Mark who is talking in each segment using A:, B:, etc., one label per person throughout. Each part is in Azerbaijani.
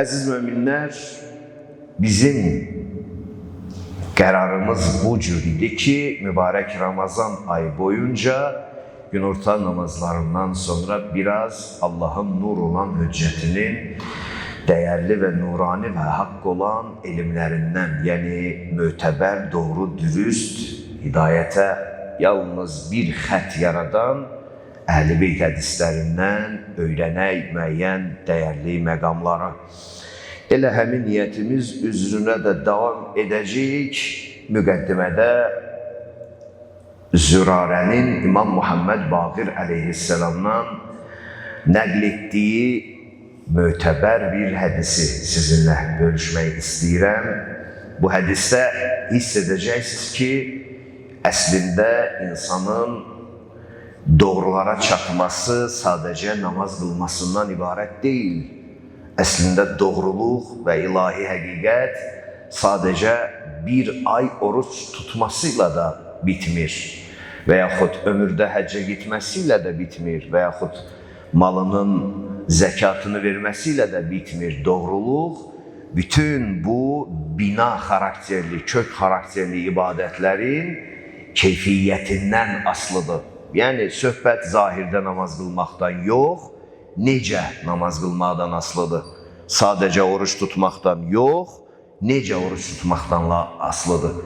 A: Əziz möminlər, bizim qərarımız bu cür idi ki, mübarək Ramazan ayı boyunca günorta namazlarından sonra biraz Allah'ın nur olan hüccətinin dəyərli və nurani və haqq olan elmlərindən, yəni mötəbər, doğru, dürüst, hidayətə yalnız bir xət yaradan Əhl-i Beyt hədislərindən öyrənək müəyyən dəyərli məqamlara. Elə həmin niyyətimiz üzrünə də davam edəcəyik. Müqəddimədə Zürarənin İmam Muhammed Baqir əleyhisselamdan nəql etdiyi mötəbər bir hədisi sizinlə bölüşmək istəyirəm. Bu hədisdə hiss edəcəksiniz ki, əslində insanın doğrulara çatması sadəcə namaz qılmasından ibarət deyil. Əslində doğruluq və ilahi həqiqət sadəcə bir ay oruç tutmasıyla da bitmir. Və yaxud ömürdə həccə gitməsiyle də bitmir. Və yaxud malının zəkatını verməsiyle də bitmir. Doğruluq bütün bu bina xarakterli, kök xarakterli ibadətlərin keyfiyyətindən asılıdır. Yəni, söhbət zahirdə namaz qılmaqdan yox, necə namaz qılmaqdan asılıdır. Sadəcə oruç tutmaqdan yox, necə oruç tutmaqdanla asılıdır.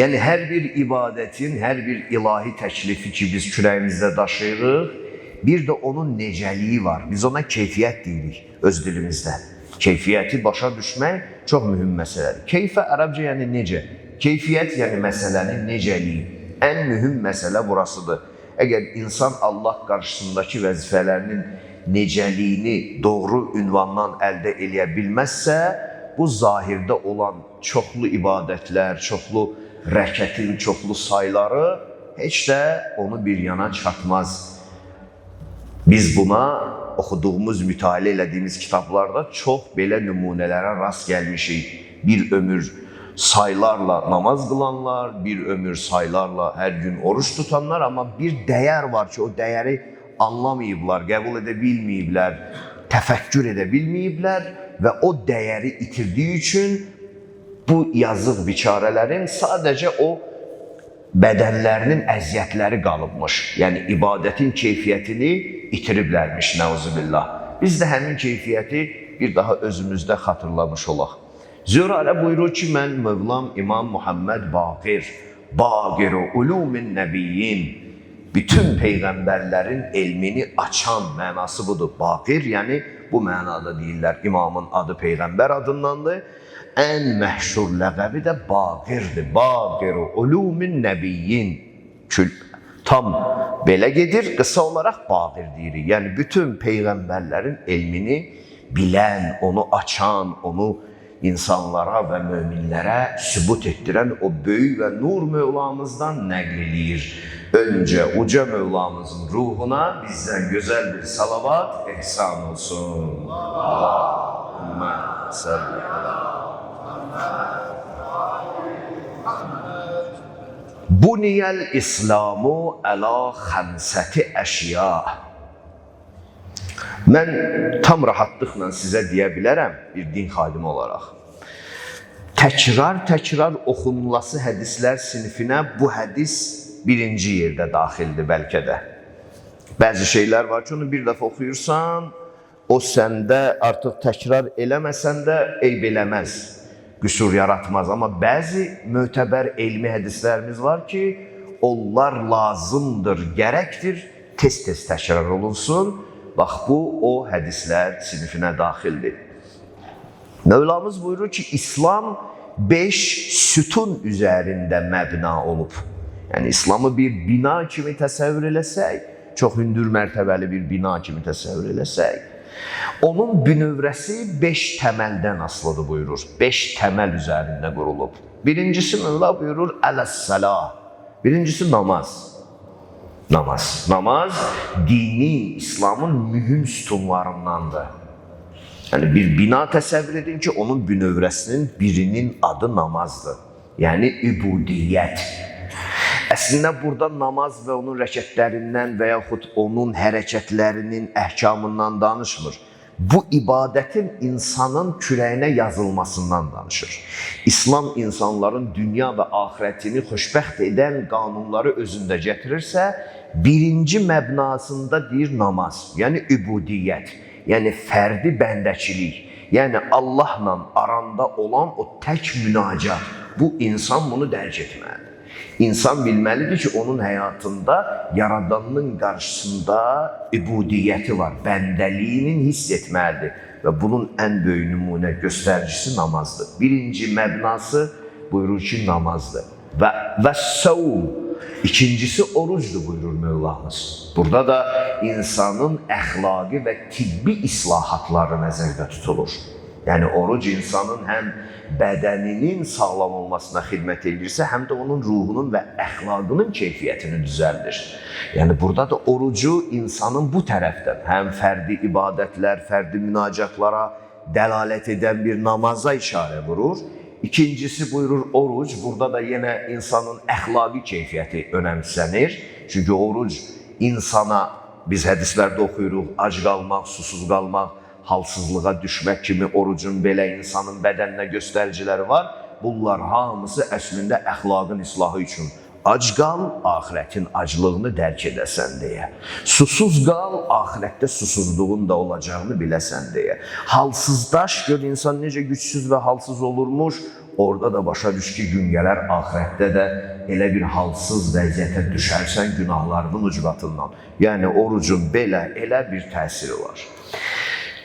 A: Yəni, hər bir ibadətin, hər bir ilahi təklifi ki, biz kürəyimizdə daşıyırıq, bir də onun necəliyi var. Biz ona keyfiyyət deyirik öz dilimizdə. Keyfiyyəti başa düşmək çox mühüm məsələdir. Keyfə ərəbcə yəni necə? Keyfiyyət yəni məsələnin necəliyi. Ən mühüm məsələ burasıdır. Əgər insan Allah qarşısındakı vəzifələrinin necəliyini doğru ünvandan əldə eləyə bilməzsə, bu zahirdə olan çoxlu ibadətlər, çoxlu rəkətin, çoxlu sayları heç də onu bir yana çatmaz. Biz buna oxuduğumuz, mütaliə elədiyimiz kitablarda çox belə nümunələrə rast gəlmişik. Bir ömür saylarla namaz qılanlar, bir ömür saylarla hər gün oruç tutanlar, amma bir dəyər var ki, o dəyəri anlamayıblar, qəbul edə bilməyiblər, təfəkkür edə bilməyiblər və o dəyəri itirdiyi üçün bu yazıq biçarələrin sadəcə o bədənlərinin əziyyətləri qalıbmış. Yəni, ibadətin keyfiyyətini itiriblərmiş, nəuzubillah. Biz də həmin keyfiyyəti bir daha özümüzdə xatırlamış olaq. Zürarə buyurur ki, mən Mövlam İmam Muhammed Baqir, Baqir-u ulumin nəbiyyin, bütün peyğəmbərlərin elmini açan mənası budur. Baqir, yəni bu mənada deyirlər, imamın adı peyğəmbər adındandır. Ən məşhur ləqəbi də Baqirdir. Baqir-u ulumin nəbiyyin. Tam belə gedir, qısa olaraq Baqir deyirik. Yəni bütün peyğəmbərlərin elmini bilən, onu açan, onu insanlara və möminlərə sübut etdirən o böyük və nur Mövlamızdan nəql eləyir. Öncə uca Mövlamızın ruhuna bizdən gözəl bir salavat ehsan olsun. Allahümmə salli ala Muhammed. Buniyəl İslamu əla xəmsəti əşya. Mən tam rahatlıqla sizə deyə bilərəm, bir din xadimi olaraq. Təkrar oxunulası hədislər sinifinə bu hədis birinci yerdə daxildir bəlkə də. Bəzi şeylər var ki, onu bir dəfə oxuyursan, o səndə artıq təkrar eləməsən də eyb eləməz, qüsur yaratmaz. Amma bəzi mötəbər elmi hədislərimiz var ki, onlar lazımdır, gərəkdir, tez-tez təkrar olunsun. Bax, bu o hədislər sinifinə daxildir. Mövlamız buyurur ki, İslam 5 sütun üzərində məbna olub. Yəni, İslamı bir bina kimi təsəvvür eləsək, çox hündür mərtəbəli bir bina kimi təsəvvür eləsək, onun bünövrəsi 5 təməldən asılıdır buyurur. 5 təməl üzərində qurulub. Birincisi Mövla buyurur, ələs-səlah. Birincisi namaz. Namaz. Namaz dini, İslamın mühüm sütunlarındandır. Yəni bir bina təsəvvür edin ki, onun bünövrəsinin birinin adı namazdır. Yəni übudiyyət. Əslində burada namaz və onun rəkətlərindən və yaxud onun hərəkətlərinin əhkamından danışmır. bu ibadətin insanın kürəyinə yazılmasından danışır. İslam insanların dünya və axirətini xoşbəxt edən qanunları özündə gətirirsə, birinci məbnasında deyir namaz, yəni übudiyyət, yəni fərdi bəndəçilik, yəni Allahla aranda olan o tək münacat. Bu insan bunu dərk etməlidir. İnsan bilməlidir ki, onun həyatında Yaradanın qarşısında übudiyyəti var, bəndəliyinin hiss etməlidir və bunun ən böyük nümunə göstəricisi namazdır. Birinci məbnası buyurur ki, namazdır və səvm, ikincisi orucdur buyurur Mövlamız. Burada da insanın əxlaqi və tibbi islahatları nəzərdə tutulur. Yəni, oruc insanın həm bədəninin sağlam olmasına xidmət edirsə, həm də onun ruhunun və əxlaqının keyfiyyətini düzəldir. Yəni, burada da orucu insanın bu tərəfdən həm fərdi ibadətlər, fərdi münacatlara dəlalət edən bir namaza işarə vurur. İkincisi buyurur oruc, burada da yenə insanın əxlaqi keyfiyyəti önəmsənir. Çünki oruc insana, biz hədislərdə oxuyuruq, ac qalmaq, susuz qalmaq, halsızlığa düşmək kimi orucun belə insanın bədəninə göstəriciləri var. Bunlar hamısı əslində əxlaqın islahı üçün. Ac qal, axirətin aclığını dərk edəsən deyə. Susuz qal, axirətdə susuzluğun da olacağını biləsən deyə. Halsızdaş, gör insan necə gücsüz və halsız olurmuş, orada da başa düş ki, gün gələr axirətdə də elə bir halsız vəziyyətə düşərsən günahlarının ucbatından. Yəni, orucun belə, elə bir təsiri var.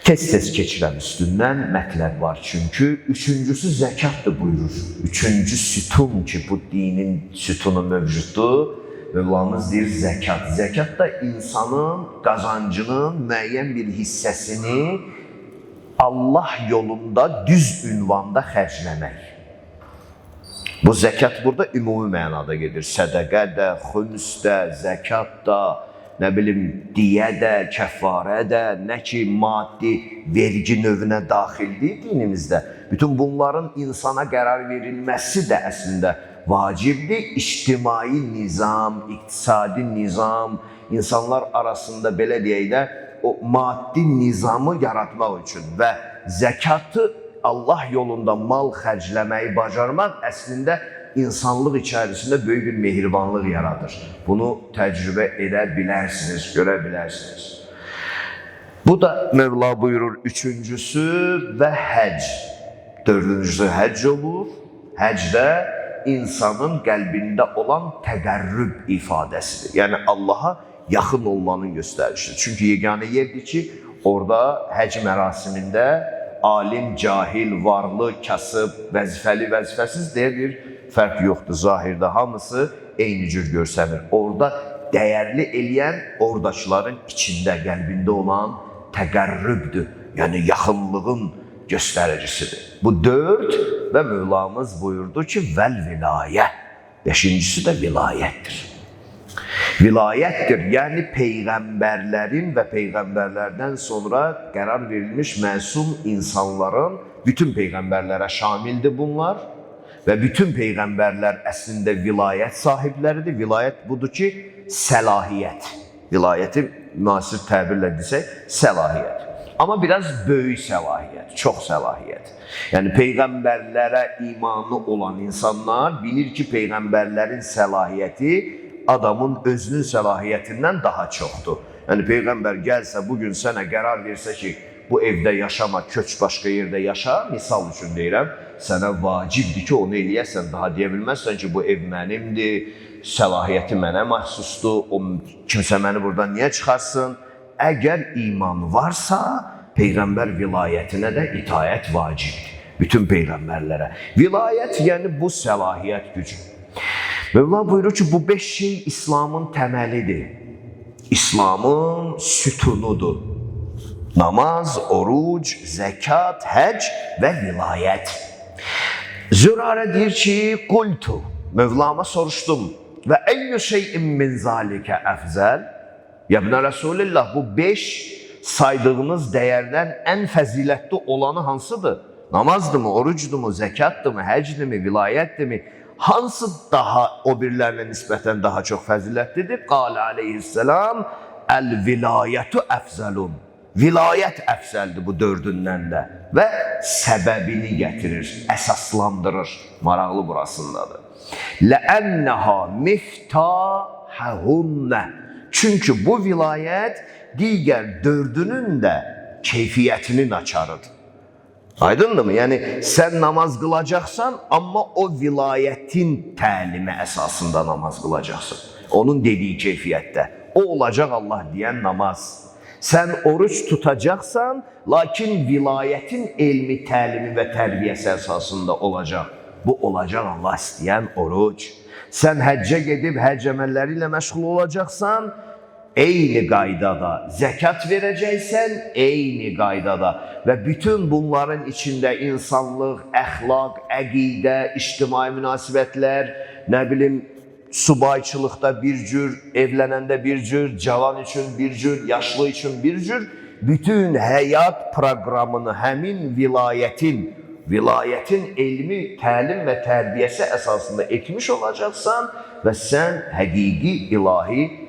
A: Tez-tez keçirəm üstündən, mətləb var çünki. Üçüncüsü zəkatdır buyurur. Üçüncü sütun ki, bu dinin sütunu mövcuddur. Mövlamız deyir zəkat. Zəkat da insanın qazancının müəyyən bir hissəsini Allah yolunda düz ünvanda xərcləmək. Bu zəkat burada ümumi mənada gedir. Sədəqə də, xüms də, zəkat da, nə bilim, diyə də, kəffarə də, nə ki, maddi vergi növünə daxildir dinimizdə. Bütün bunların insana qərar verilməsi də əslində vacibdir. İctimai nizam, iqtisadi nizam, insanlar arasında belə deyək də, o maddi nizamı yaratmaq üçün və zəkatı Allah yolunda mal xərcləməyi bacarmaq əslində insanlıq içərisində böyük bir mehribanlıq yaradır. Bunu təcrübə edə bilərsiniz, görə bilərsiniz. Bu da Mövla buyurur üçüncüsü və həc. Dördüncüsü həc olur. Həc də insanın qəlbində olan təqərrüb ifadəsidir. Yəni Allaha yaxın olmanın göstərişidir. Çünki yeganə yerdir ki, orada həc mərasimində alim, cahil, varlı, kasıb, vəzifəli, vəzifəsiz deyə bir fərq yoxdur. Zahirdə hamısı eyni cür görsənir. Orada dəyərli eləyən oradakıların içində, qəlbində olan təqərrübdür. Yəni yaxınlığın göstəricisidir. Bu dörd və Mövlamız buyurdu ki, vəl vilayə. Beşincisi də vilayətdir. Vilayətdir, yəni peyğəmbərlərin və peyğəmbərlərdən sonra qərar verilmiş məsum insanların, bütün peyğəmbərlərə şamildir bunlar və bütün peyğəmbərlər əslində vilayət sahibləridir. Vilayət budur ki, səlahiyyət. Vilayəti müasir təbirlə desək, səlahiyyət. Amma biraz böyük səlahiyyət, çox səlahiyyət. Yəni peyğəmbərlərə imanı olan insanlar bilir ki, peyğəmbərlərin səlahiyyəti adamın özünün səlahiyyətindən daha çoxdur. Yəni peyğəmbər gəlsə, bugün sənə qərar versə ki, bu evdə yaşama, köç başqa yerdə yaşa, misal üçün deyirəm, sənə vacibdir ki, onu eləyəsən, daha deyə bilməzsən ki, bu ev mənimdir, səlahiyyəti mənə məxsusdur, kimsə məni buradan niyə çıxarsın? Əgər iman varsa, peyğəmbər vilayətinə də itaət vacibdir. Bütün peyğəmbərlərə. Vilayət yəni bu səlahiyyət gücü. Mövla buyurur ki, bu 5 şey İslamın təməlidir. İslamın sütunudur. Namaz, oruc, zəkat, həc və vilayət. Zürarə deyir ki, qultu, Mövlama soruşdum və əyyü şeyin min zalikə əfzəl? Yəbnə Rəsulillah, bu 5 saydığınız dəyərdən ən fəzilətli olanı hansıdır? Namazdırmı, orucdurmu, zəkatdırmı, həcddirmi, vilayətdirmi? Hansı daha o birilərlə nisbətən daha çox fəzilətlidir? Qalə aleyhisselam, əl-vilayətu əfzəlun. Vilayət əfsəldir bu dördündən də və səbəbini gətirir, əsaslandırır. Maraqlı burasındadır. Ləənnəhə miftahəhunnə. Çünki bu vilayət digər dördünün də keyfiyyətinin açarıdır. Aydındır mı? Yəni sən namaz qılacaqsan, amma o vilayətin təlimi əsasında namaz qılacaqsan. Onun dediyi keyfiyyətdə. O olacaq Allah deyən namaz. Sən oruç tutacaqsan, lakin vilayətin elmi, təlimi və tərbiyəsi əsasında olacaq. Bu olacaq Allah istəyən oruc. Sən həccə gedib həcc əməlləri ilə məşğul olacaqsan, eyni qaydada zəkat verəcəksən, eyni qaydada və bütün bunların içində insanlıq, əxlaq, əqidə, ictimai münasibətlər, nə bilim, subayçılıqda bir cür, evlənəndə bir cür, cavan üçün bir cür, yaşlı üçün bir cür, bütün həyat proqramını həmin vilayətin elmi, təlim və tərbiyəsi əsasında etmiş olacaqsan və sən həqiqi, ilahi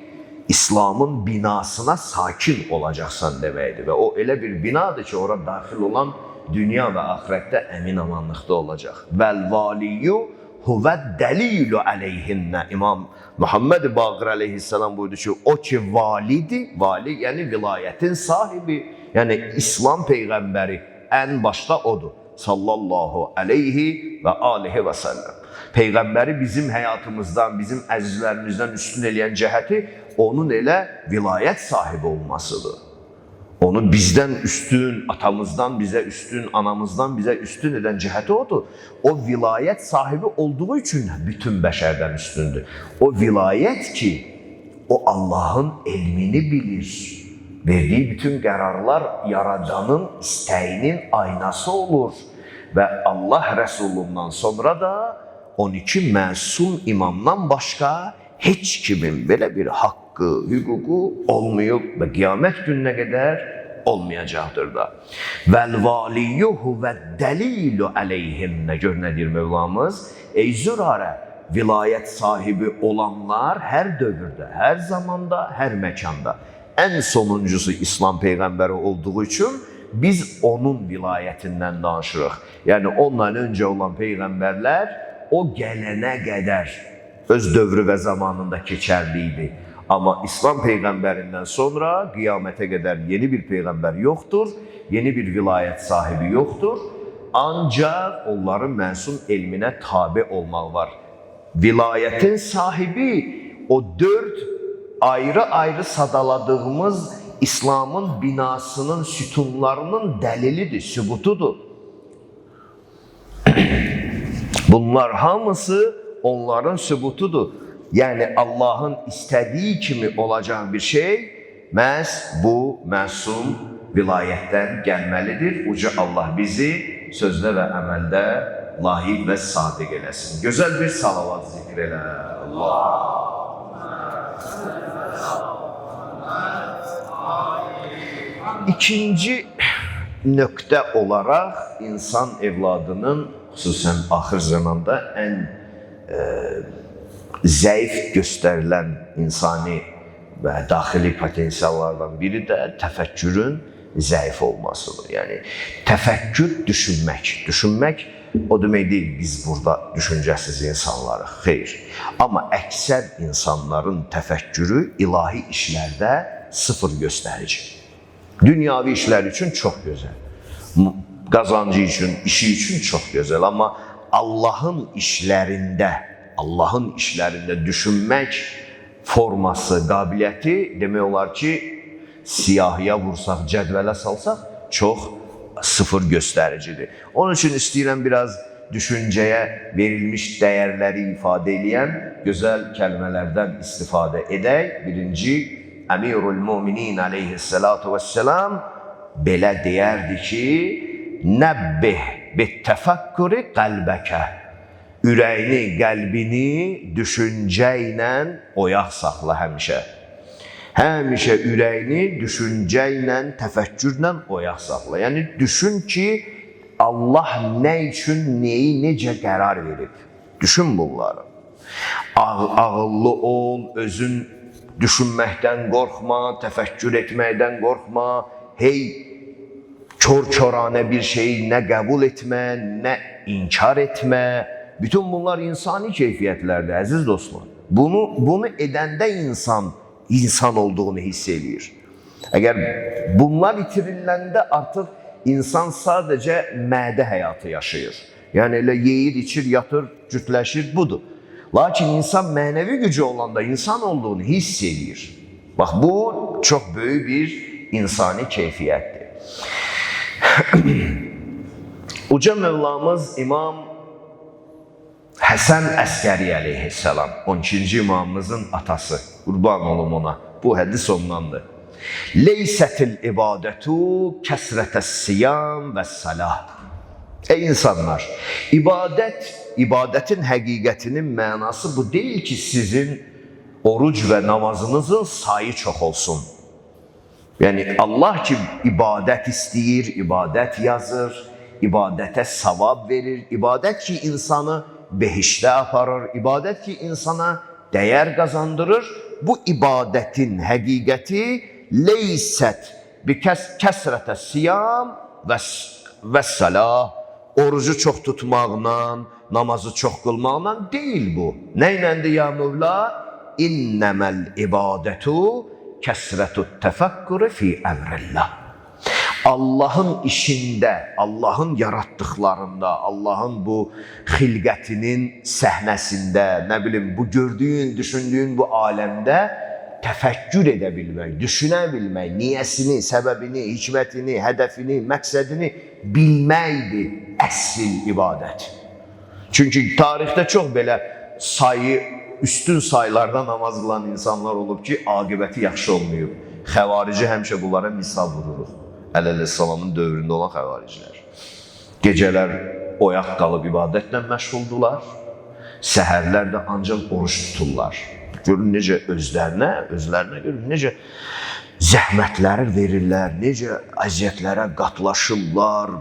A: İslamın binasına sakin olacaqsan deməkdir. Və o elə bir binadır ki, ora daxil olan dünya və axirətdə əmin amanlıqda olacaq. Vəl-valiyyu huvəd-dəlilu əleyhinnə. İmam Muhammed Baqir əleyhissalam buyurdu ki, o ki validir, vali yəni vilayətin sahibi, yəni İslam Peyğəmbəri ən başda odur. Sallallahu aleyhi və alihi və səlləm. Peyğəmbəri bizim həyatımızdan, bizim əzizlərimizdən üstün eləyən cəhəti onun elə vilayət sahibi olmasıdır. Onu bizdən üstün, atamızdan bizə üstün, anamızdan bizə üstün edən cəhəti odur. O vilayət sahibi olduğu üçün bütün bəşərdən üstündür. O vilayət ki, o Allahın elmini bilir. Verdiği bütün qərarlar yaradanın istəyinin aynası olur. Və Allah Rəsulundan sonra da 12 məsum imamdan başqa heç kimin belə bir haqqı, hüququ olmayıb və qiyamət gününə qədər olmayacaqdır da. Vəl-valiyyu huvəd-dəlilu əleyhinnə. Gör nə deyir Mövlamız? Ey zürarə, vilayət sahibi olanlar hər dövrdə, hər zamanda, hər məkanda. Ən sonuncusu İslam Peyğəmbəri olduğu üçün biz onun vilayətindən danışırıq. Yəni ondan öncə olan Peyğəmbərlər o gələnə qədər öz dövrü və zamanında keçərli idi. Amma İslam Peyğəmbərindən sonra qiyamətə qədər yeni bir Peyğəmbər yoxdur, yeni bir vilayət sahibi yoxdur. Ancaq onların məsum elminə tabi olmaq var. Vilayətin sahibi o 4 ayrı-ayrı sadaladığımız İslamın binasının sütunlarının dəlilidir, sübutudur. Bunlar hamısı onların sübutudur. Yəni Allahın istədiyi kimi olacaq bir şey məhz bu məsum vilayətdən gəlməlidir. Uca Allah bizi sözdə və əməldə lahiq və sadiq eləsin. Gözəl bir salavat zikr elə. Allah. İkinci nöqtə olaraq insan evladının xüsusən axır zamanda ən zəif göstərilən insani və daxili potensiallardan biri də təfəkkürün zəif olmasıdır. Yəni təfəkkür düşünmək. Düşünmək o demək deyil biz burada düşüncəsiz insanlarıq. Xeyr. Amma əksər insanların təfəkkürü ilahi işlərdə sıfır göstərici. Dünyavi işlər üçün çox gözəl. Qazancı üçün, işi üçün çox gözəl. Amma Allahın işlərində düşünmək forması, qabiliyyəti demək olar ki, siyahıya vursaq, cədvələ salsaq çox sıfır göstəricidir. Onun üçün istəyirəm biraz düşüncəyə verilmiş dəyərləri ifadə edən gözəl kəlmələrdən istifadə edək. Birinci, Əmirul Müminin aleyhissalatu vesselam belə deyərdi ki, nəbbih bittəfəkkürü qəlbəkə. Ürəyini, qəlbini düşüncə ilə oyaq saxla həmişə. Həmişə ürəyini düşüncə ilə, təfəkkürlə oyaq saxla. Yəni düşün ki, Allah nə üçün, neyi, necə qərar verib. Düşün bunları. Ağıllı ol, özün düşünməkdən qorxma, təfəkkür etməkdən qorxma, kör-körane bir şeyi ne kabul etme, ne inkar etme. Bütün bunlar insani keyfiyyətlərdir, əziz dostlar. Bunu edəndə insan olduğunu hiss edir. Əgər bunlar itiriləndə artıq insan sadəcə mədə həyatı yaşayır. Yəni elə yeyir, içir, yatır, cütləşir, budur. Lakin insan mənəvi gücü olanda insan olduğunu hiss edir. Bax, bu çox böyük bir insani keyfiyyətdir. Uca Mevlamız İmam Həsən Əskəri əleyhissalam, 12-ci imamımızın atası, qurban olum ona, bu hədis ondandır. Leysətil ibadətu kəsrətəs siyam və salah. Ey insanlar, ibadətin həqiqətinin mənası bu deyil ki, sizin oruc və namazınızın sayı çox olsun. Yəni, Allah ki, ibadət istəyir, ibadət yazır, ibadətə savab verir, ibadət ki, insanı behişdə aparır, ibadət ki, insana dəyər qazandırır. Bu ibadətin həqiqəti leysət bi kəsrətə siyam və salah. Orucu çox tutmaqla, namazı çox qılmaqla deyil bu. Nə iləndir ya Mövla? İnnəməl ibadətu kəsrətut təfəkkürü fi əmrillah. Allahın işində, Allahın yaratdıqlarında, Allahın bu xilqətinin səhnəsində, nə bilim, bu gördüyün, düşündüyün bu aləmdə təfəkkür edə bilmək, düşünə bilmək, niyəsini, səbəbini, hikmətini, hədəfini, məqsədini bilməkdir əsl ibadət. Çünki tarixdə çox belə üstün saylarda namaz qılan insanlar olub ki, aqibəti yaxşı olmayıb. Xəvarici həmişə bunlara misal vururuq. Əleyhissalamın dövründə olan xəvaricilər. Gecələr oyaq qalıb ibadətlə məşğuldular, səhərlər də ancaq oruç tuturlar. Görün necə özlərinə görün, necə zəhmətləri verirlər, necə əziyyətlərə qatlaşırlar.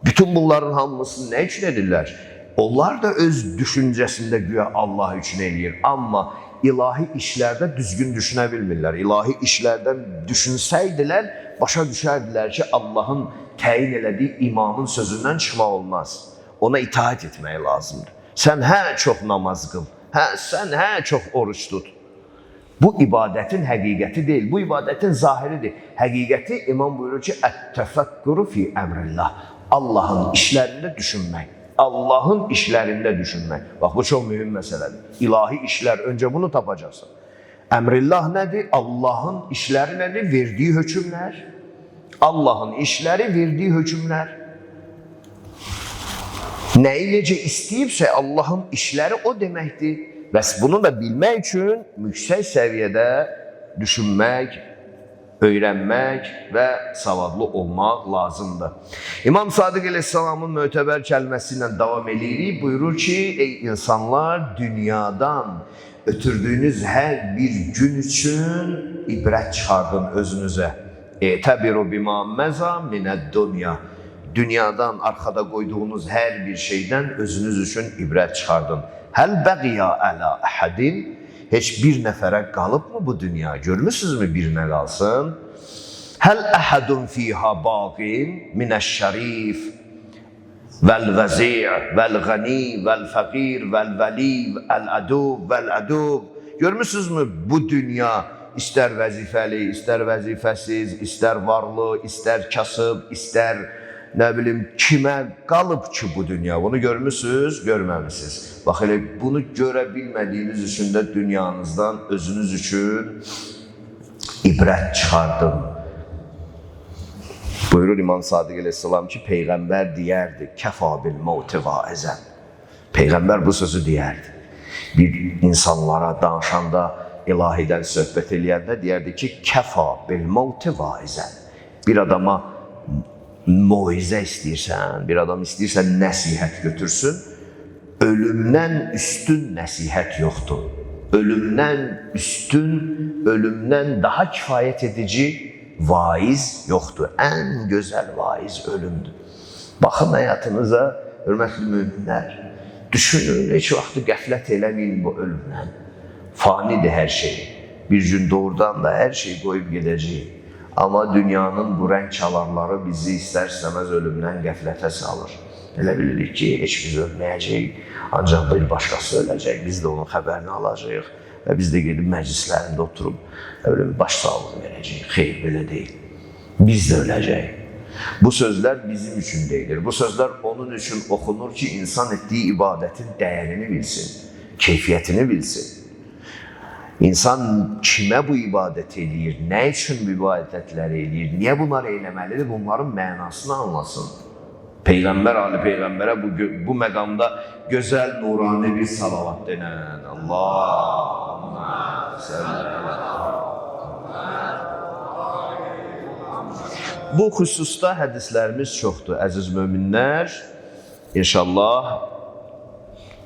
A: Bütün bunların hamısını nə üçün edirlər? Onlar da öz düşüncəsində güya Allah üçün eləyir. Amma ilahi işlərdə düzgün düşünə bilmirlər. İlahi işlərdən düşünsəydilər, başa düşərdilər ki, Allahın təyin elədiyi imamın sözündən çıxmaq olmaz. Ona itaat etmək lazımdır. Sən çox namaz qıl, sən çox oruç tut. Bu ibadətin həqiqəti deyil, bu ibadətin zahiridir. Həqiqəti imam buyurur ki, ət-təfəkkürü fi əmrillah. Allahın işlərində düşünmək. Allahın işlərində düşünmək. Bax, bu çox mühüm məsələdir. İlahi işlər, öncə bunu tapacaqsın. Əmrillah nədir? Allahın işləri nədir? Verdiyi hökmlər. Allahın işləri, verdiyi hökmlər. Nəyi necə istəyibsə Allahın işləri o deməkdir. Bəs bunu da bilmək üçün yüksək səviyyədə düşünmək, öyrənmək və savadlı olmaq lazımdır. İmam Sadiq əleyhissalamın mötəbər kəlməsi ilə davam edirik. Buyurur ki, ey insanlar, dünyadan ötürdüyünüz hər bir gün üçün ibrət çıxardın özünüzə. Təbiru bima məza minəd-dünya. Dünyadan arxada qoyduğunuz hər bir şeydən özünüz üçün ibrət çıxardın. Həl bəqiya ələ əhədin. Heç bir nəfərə qalıbmı bu dünya? Görmüsünüzmü birinə qalsın? Həl əhədun fiyha baqin minəş-şərif vəl-vəzi' vəl-ğəni vəl-fəqir vəl-vəli vəl-ədub vəl-ədub. Görmüsünüzmü bu dünya istər vəzifəli, istər vəzifəsiz, istər varlı, istər kasıb, istər nə bilim kimə qalıb ki bu dünya? Bunu görmüsünüz, görməmisiniz. Bax, elə bunu görə bilmədiyiniz üçün də dünyanızdan özünüz üçün ibrət çıxardın. Buyurur İmam Sadiq əleyhissalam ki, Peyğəmbər deyərdi, kəfa bil mevti vaizən. Peyğəmbər bu sözü deyərdi. Bir insanlara danışanda, ilahidən söhbət eləyəndə deyərdi ki, kəfa bil mevti vaizən. Bir adama moizə istəyirsən, bir adam istəyirsən nəsihət götürsün, ölümdən üstün nəsihət yoxdur. Ölümdən üstün, ölümdən daha kifayət edici vaiz yoxdur. Ən gözəl vaiz ölümdür. Baxın həyatınıza, hörmətli müminlər, düşünün, heç vaxtı qəflət eləməyin bu ölümdən. Fanidir hər şey. Bir gün doğrudan da hər şey qoyub gedəcək. Amma dünyanın bu rəng çalarları bizi istər-istəməz ölümdən qəflətə salır. Elə bilirik ki, heç biz ölməyəcəyik, ancaq bir başqası öləcək, biz də onun xəbərini alacağıq və biz də gedib məclislərində oturub baş sağlığı verəcəyik. Xeyr, belə deyil. Biz də öləcəyik. Bu sözlər bizim üçün deyilir. Bu sözlər onun üçün oxunur ki, insan etdiyi ibadətin dəyərini bilsin, keyfiyyətini bilsin. İnsan kimə bu ibadət edir, nə üçün bu ibadətləri edir, niyə bunları eləməlidir, bunların mənasını anlasın. Peyğəmbər, Ali Peyğəmbərə bu məqamda gözəl, nurani bir salavat denən. Allahümmə salli. Bu xüsusda hədislərimiz çoxdur, əziz möminlər. İnşallah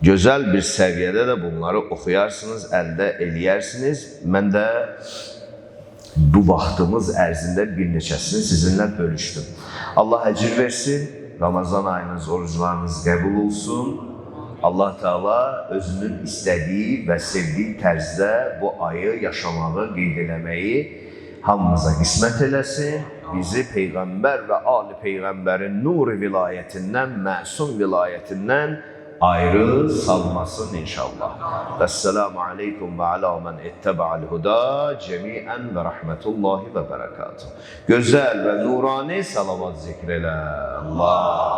A: gözəl bir səviyyədə də bunları oxuyarsınız, əldə eləyərsiniz. Mən də bu vaxtımız ərzində bir neçəsini sizinlə bölüşdüm. Allah əcir versin, Ramazan ayınız, oruclarınız qəbul olsun. Allah Teala özünün istədiyi və sevdiyi tərzdə bu ayı yaşamağı, qeyd eləməyi hamımıza qismət eləsin. Bizi Peyğəmbər və Ali Peyğəmbərin nuri vilayətindən, məsum vilayətindən ayrı salmasın inşallah. Vəsselamu aleykum və alə mən ettəbə'al huda cəmiən və rəhmətullahi və bərəkatuhu. Gözəl və nurani salavat zikr elə. Allah.